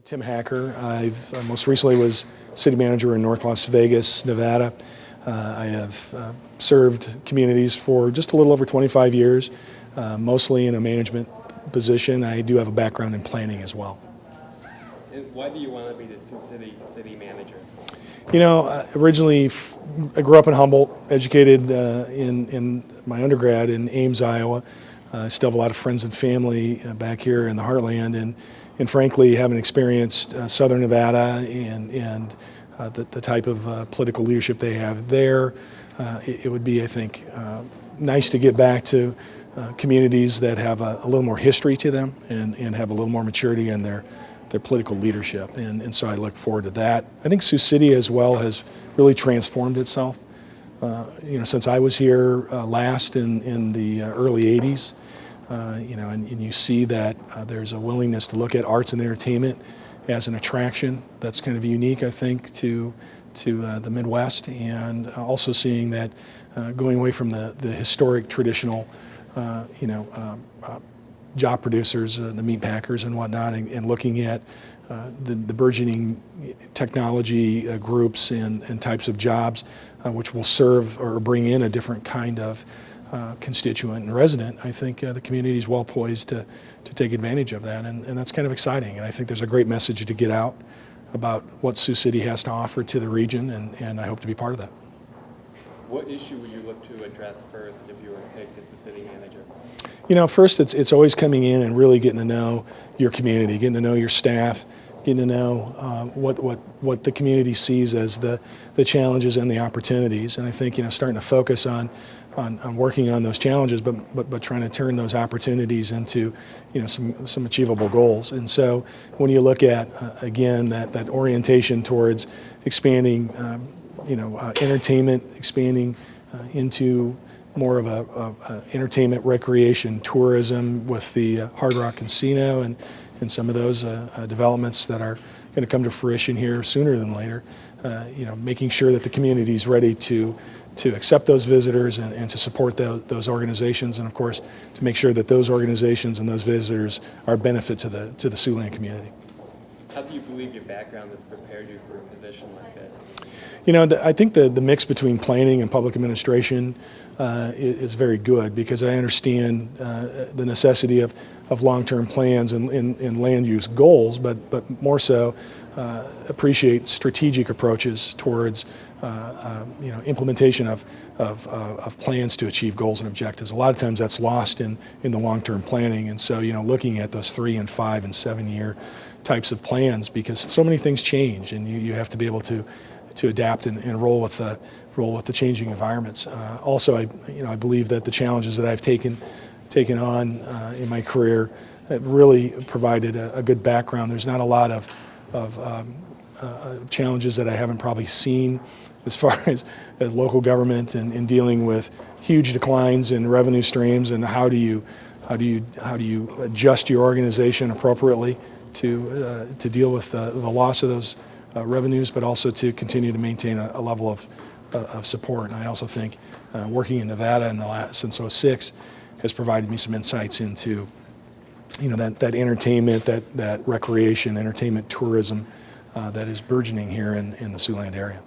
Tim Hacker. I've most recently was city manager in North Las Vegas, Nevada. I have served communities for just a little over 25 years, mostly in a management position. I do have a background in planning as well. And why do you want to be the Sioux city manager? You know, originally I grew up in Humboldt, educated in my undergrad in Ames, Iowa. I still have a lot of friends and family back here in the heartland, and frankly, having experienced Southern Nevada and the type of political leadership they have there, it would be, I think, nice to get back to communities that have a little more history to them and have a little more maturity in their political leadership. And so I look forward to that. I think Sioux City as well has really transformed itself. Since I was here last in the early 80s, and you see that there's a willingness to look at arts and entertainment as an attraction that's kind of unique, I think, to the Midwest, and also seeing that going away from the historic, traditional, job producers, the meat packers and whatnot, and looking at the burgeoning technology groups and types of jobs which will serve or bring in a different kind of constituent and resident. I think the community is well poised to take advantage of that, and that's kind of exciting. And I think there's a great message to get out about what Sioux City has to offer to the region, and I hope to be part of that. What issue would you look to address first if you were picked as the city manager? First it's always coming in and really getting to know your community, getting to know your staff, getting to know what the community sees as the challenges and the opportunities. And I think starting to focus on working on those challenges, but trying to turn those opportunities into some achievable goals. And so when you look at again that orientation towards expanding entertainment, expanding into more of a entertainment, recreation, tourism with the Hard Rock Casino and some of those developments that are going to come to fruition here sooner than later. Making sure that the community is ready to accept those visitors and to support those organizations, and of course to make sure that those organizations and those visitors are a benefit to the Siouxland community. How do you believe your background has prepared you for a position like this? I think the mix between planning and public administration is very good, because I understand the necessity of long-term plans and land use goals, but more so appreciate strategic approaches towards implementation of plans to achieve goals and objectives. A lot of times that's lost in the long-term planning, and so looking at those 3 and 5 and 7 year types of plans, because so many things change, and you have to be able to adapt and roll with the changing environments. Also, I believe that the challenges that I've taken on in my career have really provided a good background. There's not a lot of challenges that I haven't probably seen as far as local government and dealing with huge declines in revenue streams, and how do you adjust your organization appropriately to deal with the loss of those revenues, but also to continue to maintain a level of support. And I also think working in Nevada since '06 has provided me some insights into that entertainment, that recreation, entertainment, tourism that is burgeoning here in the Siouxland area.